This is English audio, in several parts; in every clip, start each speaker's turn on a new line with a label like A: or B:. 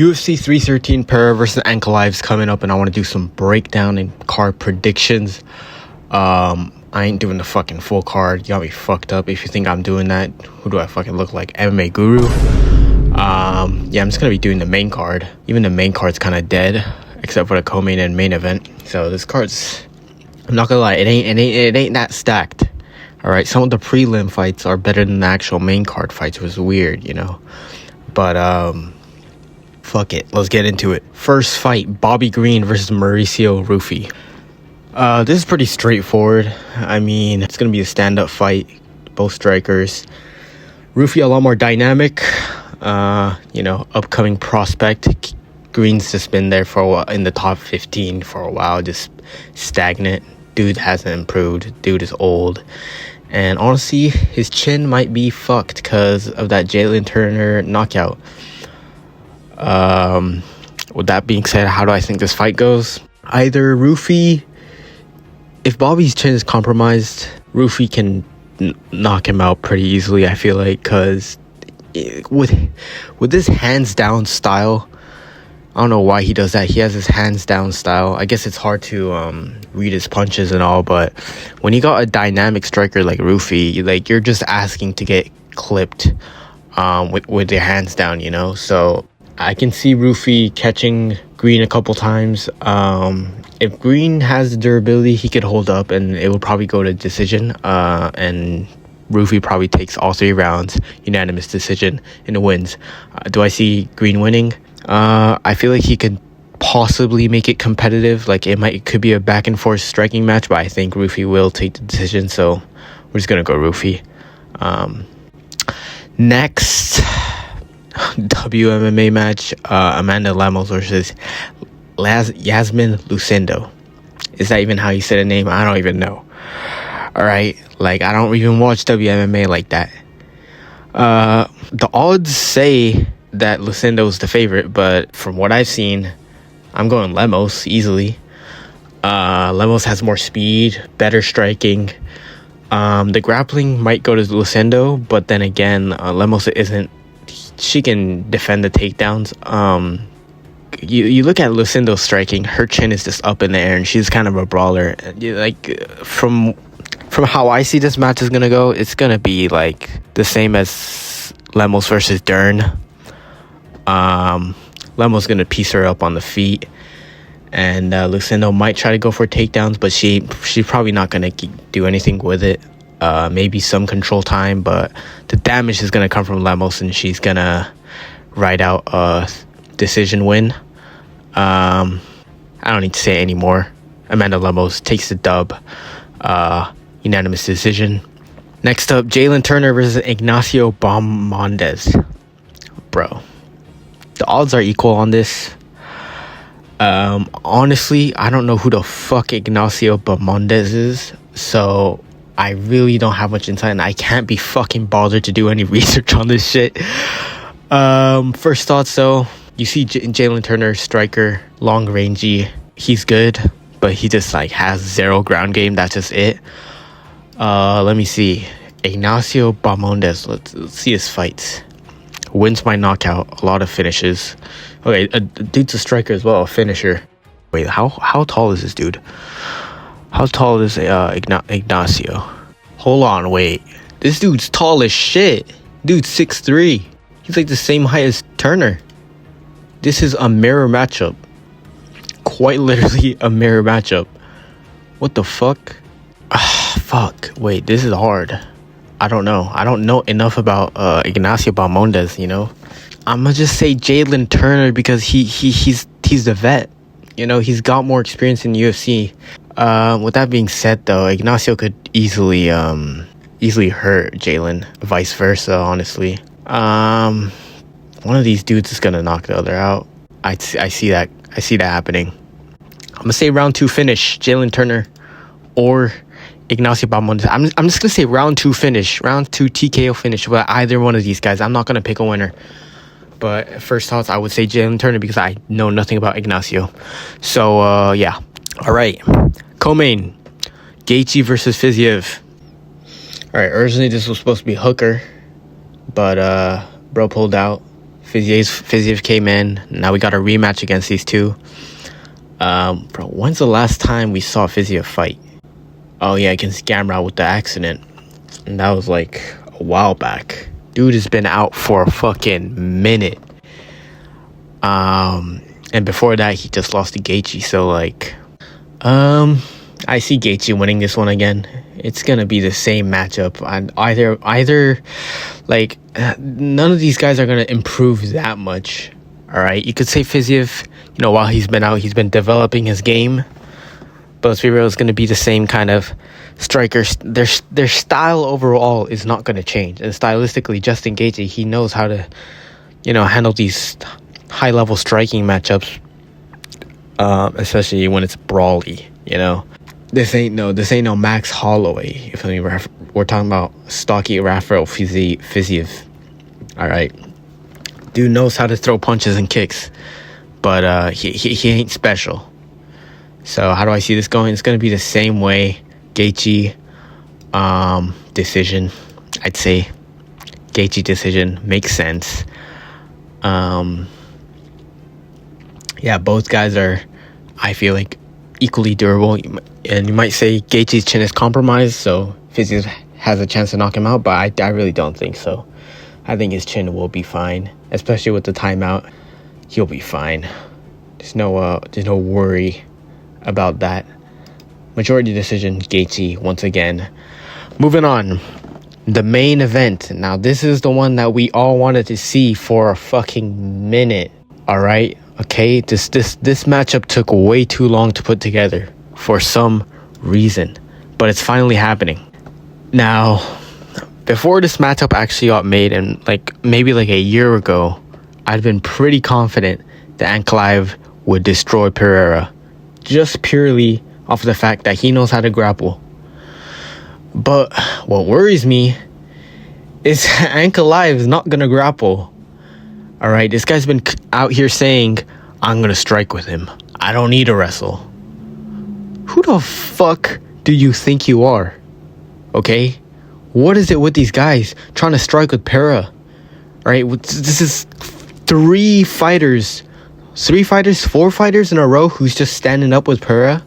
A: UFC 313 Pereira versus Ankalaev is coming up, and I want to do some breakdown and card predictions. I ain't doing the fucking full card. You got me fucked up. If you think I'm doing that, who do I fucking look like? MMA guru? Yeah, I'm just gonna be doing the main card. Even the main card's kind of dead, except for the co-main and main event. So this card's, I'm not gonna lie, it ain't that stacked. All right, some of the prelim fights are better than the actual main card fights. It was weird, you know. But fuck it, let's get into it. First fight, Bobby Green versus Mauricio Ruffy. This is pretty straightforward. I mean, it's gonna be a stand-up fight. Both strikers. Ruffy a lot more dynamic. You know, upcoming prospect. Green's just been there for a while, in the top 15 for a while, just stagnant. Dude hasn't improved. Dude is old. And honestly, his chin might be fucked because of that Jalin Turner knockout. With that being said, how do I think this fight goes? Either Ruffy, if Bobby's chin is compromised, Ruffy can knock him out pretty easily, I feel like, because with this hands down style, I don't know why he does that. He has his hands down style. I guess it's hard to read his punches and all, but when you got a dynamic striker like Ruffy, like, you're just asking to get clipped with your hands down, you know? So I can see Ruffy catching Green a couple times. If Green has the durability, he could hold up and it will probably go to decision. And Ruffy probably takes all 3 rounds, unanimous decision, and wins. Do I see Green winning? I feel like he could possibly make it competitive. Like, it could be a back and forth striking match, but I think Ruffy will take the decision, so we're just gonna go Ruffy. Next WMMA match, Amanda Lemos versus Iasmin Lucindo. Is that even how you say the name? I don't even know. Alright, like, I don't even watch WMMA like that. The odds say that Lucindo's the favorite, but from what I've seen, I'm going Lemos easily. Lemos has more speed, better striking. The grappling might go to Lucindo, but then again, Lemos isn't. She can defend the takedowns. You look at Lucindo's striking, her chin is just up in the air, and she's kind of a brawler. Like, from how I see this match is gonna go, it's gonna be like the same as Lemos versus Dern. Lemos gonna piece her up on the feet, and Lucindo might try to go for takedowns, but she's probably not gonna do anything with it. Maybe some control time, but the damage is gonna come from Lemos, and she's gonna ride out a decision win. I don't need to say any more. Amanda Lemos takes the dub, unanimous decision. Next up, Jalin Turner versus Ignacio Bahmondes. Bro, the odds are equal on this. Honestly, I don't know who the fuck Ignacio Bahmondes is, so I really don't have much insight, and I can't be fucking bothered to do any research on this shit. First thoughts though, you see Jalin Turner, striker, long rangey. He's good, but he just like has 0 ground game. That's just it. Let me see. Ignacio Bahmondes. Let's see his fights. Wins by knockout. A lot of finishes. Okay, dude's a striker as well, a finisher. Wait, how tall is this dude? How tall is Ignacio? Hold on, wait. This dude's tall as shit. Dude's 6'3". He's like the same height as Turner. This is a mirror matchup. Quite literally a mirror matchup. What the fuck? Fuck. Wait, this is hard. I don't know. I don't know enough about Ignacio Bahmondes, you know? I'm gonna just say Jalin Turner because he's the vet. You know, he's got more experience in UFC. With that being said, though, Ignacio could easily hurt Jalin. Vice versa, honestly. One of these dudes is gonna knock the other out. I see that happening. I'm gonna say round 2 finish, Jalin Turner or Ignacio Bahmondes. I'm just gonna say round 2 finish, round 2 TKO finish with either one of these guys. I'm not gonna pick a winner. But first thoughts, I would say Jalin Turner because I know nothing about Ignacio. So yeah. All right, co-main, Gaethje versus Fiziev. All right, originally this was supposed to be Hooker, but bro pulled out. Fiziev came in. Now we got a rematch against these two. Bro, when's the last time we saw Fiziev fight? Oh yeah, against Gamrot with the accident. And that was like a while back. Dude has been out for a fucking minute. And before that, he just lost to Gaethje. So like, I see Gaethje winning this one again. It's gonna be the same matchup. And either like, none of these guys are gonna improve that much. All right, you could say Fiziev, you know, while he's been out, he's been developing his game. But let's be real, it's gonna be the same kind of strikers. Their style overall is not gonna change. And stylistically, Justin Gaethje, he knows how to, you know, handle these high-level striking matchups, especially when it's brawly. You know, this ain't no Max Holloway. If we're talking about stocky Rafael Fiziev. All right, dude knows how to throw punches and kicks, but he ain't special. So how do I see this going? It's gonna be the same way. Gaethje decision. I'd say Gaethje decision makes sense. Yeah, both guys are, I feel like, equally durable. And you might say Gaethje's chin is compromised, so Fiziev has a chance to knock him out, but I really don't think so. I think his chin will be fine, especially with the timeout. He'll be fine. There's no worry about that. Majority decision, Gaethje once again. Moving on, the main event. Now this is the one that we all wanted to see for a fucking minute. All right, okay. This matchup took way too long to put together for some reason, but it's finally happening. Now, before this matchup actually got made, and maybe a year ago, I'd been pretty confident that Ankalaev would destroy Pereira, just purely off of the fact that he knows how to grapple. But what worries me is Ankalaev is not gonna grapple. All right, this guy's been out here saying, I'm gonna strike with him. I don't need to wrestle. Who the fuck do you think you are? Okay? What is it with these guys trying to strike with Pereira? All right, this is four fighters in a row who's just standing up with Pereira.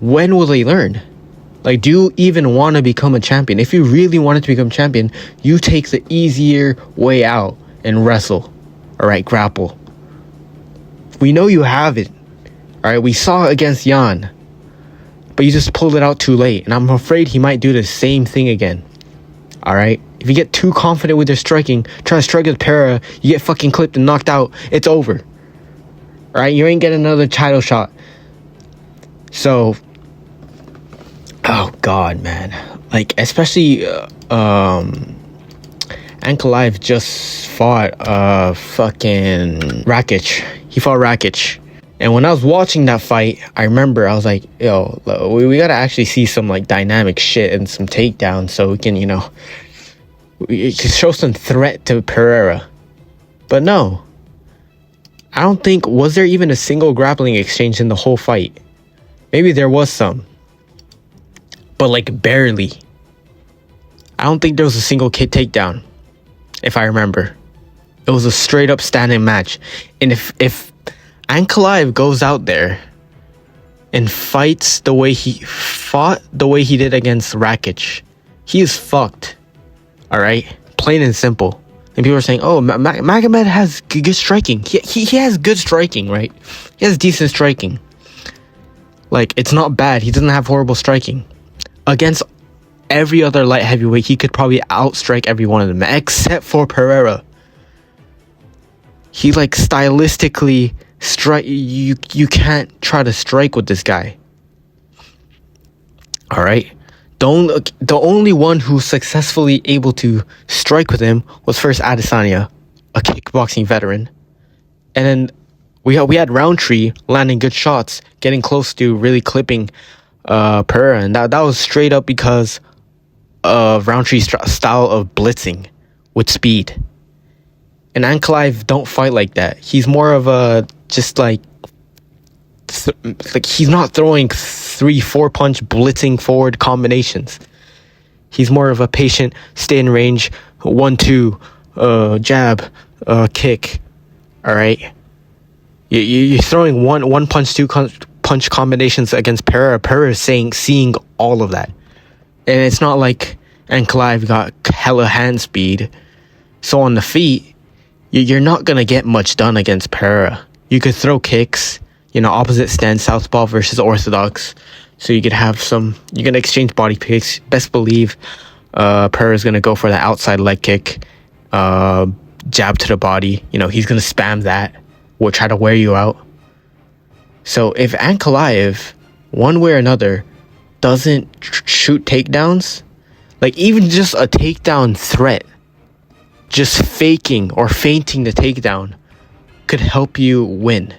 A: When will they learn? Like, do you even want to become a champion? If you really wanted to become champion, you take the easier way out and wrestle. All right, grapple. We know you have it. All right, we saw it against Jan, but you just pulled it out too late. And I'm afraid he might do the same thing again. All right, if you get too confident with your striking, trying to strike with Pereira, you get fucking clipped and knocked out. It's over. All right, you ain't getting another title shot. So, oh god, man, especially Ankalaev just fought fucking Rakic. He fought Rakic. And when I was watching that fight, I remember I was like, yo, we gotta actually see some dynamic shit and some takedowns so we can, we can show some threat to Pereira. But no. I don't think, was there even a single grappling exchange in the whole fight? Maybe there was some. But barely. I don't think there was a single takedown, if I remember. It was a straight up standing match. And if Ankalaev goes out there and fights the way he did against Rakic, he is fucked. Alright? Plain and simple. And people are saying, oh, Magomed has good striking. He has good striking, right? He has decent striking. It's not bad. He doesn't have horrible striking. Against every other light heavyweight, he could probably outstrike every one of them, except for Pereira. He stylistically strike. You can't try to strike with this guy. All right. The only one who successfully able to strike with him was first Adesanya, a kickboxing veteran, and then we had Roundtree landing good shots, getting close to really clipping Pereira, and that was straight up because of Roundtree's style of blitzing with speed. And Ankalaev don't fight like that. He's more of a just he's not throwing 3-4 punch blitzing forward combinations. He's more of a patient, stay in range, 1-2, jab, kick. All right, you're throwing one punch, two punch combinations against Pereira. Pereira is seeing all of that, and it's not like Ankalaev got hella hand speed. So on the feet, you're not gonna get much done against Pereira. You could throw kicks, opposite stance, southpaw versus orthodox. So you could have you're gonna exchange body kicks. Best believe Pereira's gonna go for the outside leg kick, jab to the body. He's gonna spam that, or try to wear you out. So if Ankalaev, one way or another, doesn't shoot takedowns, like even just a takedown threat, just faking or feinting the takedown could help you win.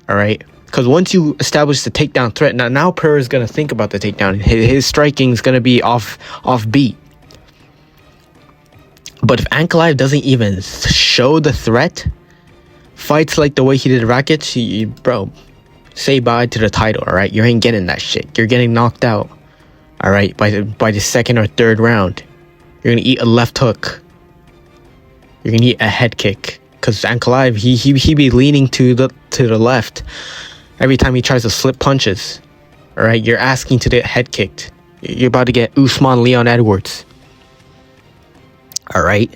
A: All right? Because once you establish the takedown threat, now Pereira is going to think about the takedown. His striking is going to be off beat. But if Ankalaev doesn't even show the threat, fights like the way he did Rakic, bro, say bye to the title, all right? You ain't getting that shit. You're getting knocked out, all right, by the second or third round. You're going to eat a left hook. You're going to eat a head kick. Because Ankalaev, he be leaning to the left every time he tries to slip punches. All right, you're asking to get head kicked. You're about to get Usman Leon Edwards. All right.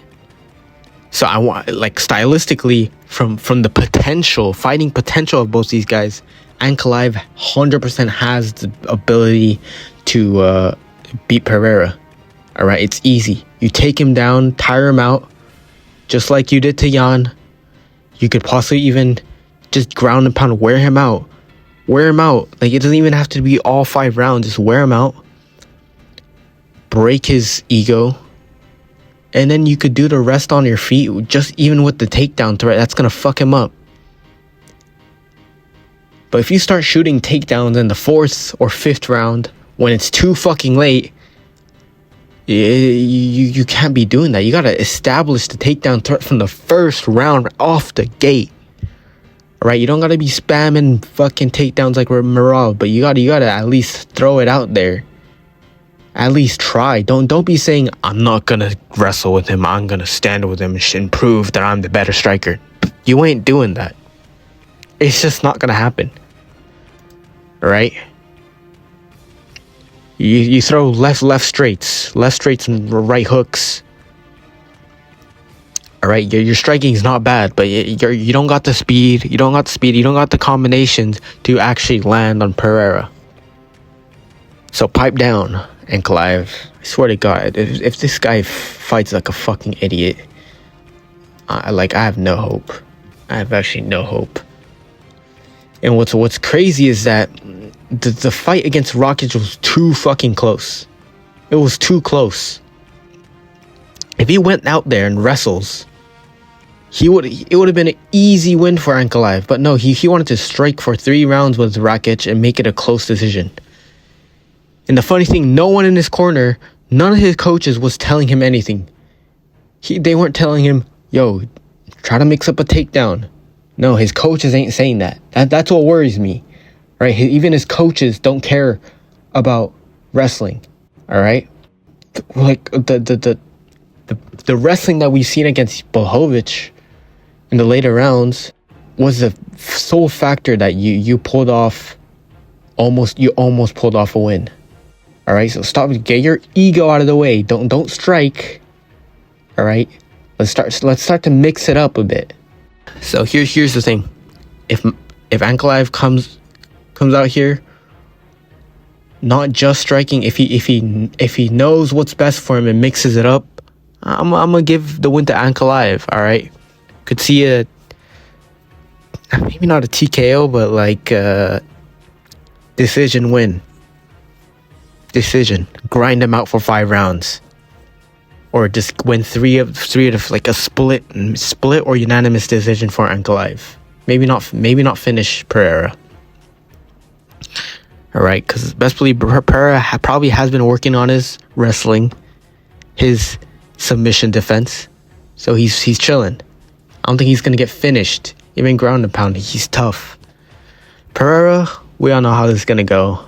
A: So I want, like, stylistically, from the fighting potential of both these guys, Ankalaev 100% has the ability to beat Pereira. All right, it's easy. You take him down, tire him out, just like you did to Jan. You could possibly even just ground and pound, wear him out. Wear him out. Like, it doesn't even have to be all 5 rounds. Just wear him out. Break his ego. And then you could do the rest on your feet, just even with the takedown threat. That's going to fuck him up. But if you start shooting takedowns in the 4th or 5th round, when it's too fucking late, you can't be doing that. You got to establish the takedown threat from the first round off the gate. All right, you don't got to be spamming fucking takedowns like Merab, but you got to at least throw it out there. At least try. Don't be saying, I'm not going to wrestle with him. I'm going to stand with him and prove that I'm the better striker. You ain't doing that. It's just not going to happen. All right? You throw left straights and right hooks. All right, your striking is not bad, but you don't got the speed. You don't got the combinations to actually land on Pereira. So pipe down, Ankalaev. I swear to God, if this guy fights like a fucking idiot, I have no hope. I have actually no hope. And what's crazy is that the fight against Rakic was too fucking close. It was too close. If he went out there and wrestles, it would have been an easy win for Ankalaev. But no, he wanted to strike for 3 rounds with Rakic and make it a close decision. And the funny thing, no one in his corner, none of his coaches was telling him anything. They weren't telling him, yo, try to mix up a takedown. No, his coaches ain't saying that. That's what worries me. Right? Even his coaches don't care about wrestling. All right? Like the wrestling that we've seen against Blachowicz in the later rounds was the sole factor that you pulled off you almost pulled off a win. All right? So get your ego out of the way. Don't strike. All right? Let's start to mix it up a bit. So here's the thing. If Ankalaev comes out here not just striking, if he knows what's best for him and mixes it up, I'm gonna give the win to Ankalaev. All right, could see maybe not a TKO, but like decision win. Decision, grind him out for 5 rounds, or just win three of like a split or unanimous decision for Ankalaev. Maybe not finish Pereira. All right, because best believe Pereira probably has been working on his wrestling, his submission defense, so he's chilling. I don't think he's gonna get finished, even ground and pound. He's tough. Pereira, we all know how this is gonna go.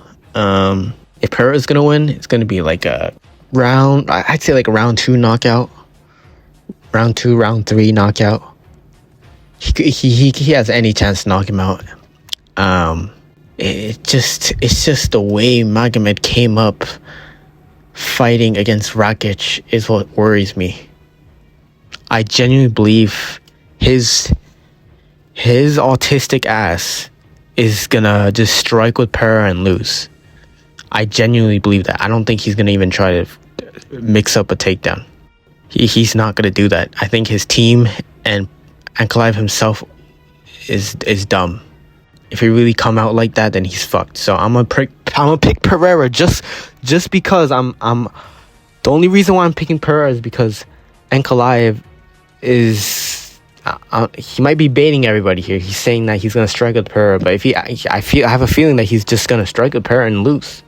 A: If Pereira's gonna win, it's gonna be like a round. I'd say like a round 2 knockout, round 2, round 3 knockout. he has any chance to knock him out. It's just the way Magomed came up fighting against Rakic is what worries me. I genuinely believe his autistic ass is gonna just strike with Pereira and lose. I genuinely believe that. I don't think he's gonna even try to mix up a takedown. He's not gonna do that. I think his team and Ankalaev himself is dumb. If he really come out like that, then he's fucked. So I'm gonna pick Pereira just because I'm the only reason why I'm picking Pereira is because Ankalaev is he might be baiting everybody here. He's saying that he's gonna strike with Pereira, but if I have a feeling that he's just gonna strike with Pereira and lose.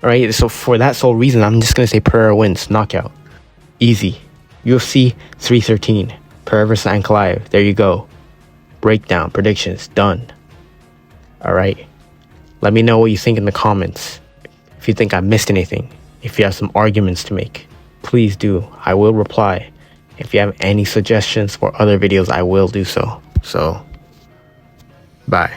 A: All right, so for that sole reason, I'm just gonna say Pereira wins, knockout, easy. UFC 313, Pereira versus Ankalaev. There you go. Breakdown, predictions, done. All right. Let me know what you think in the comments. If you think I missed anything, if you have some arguments to make, please do. I will reply. If you have any suggestions for other videos, I will do so. So, bye.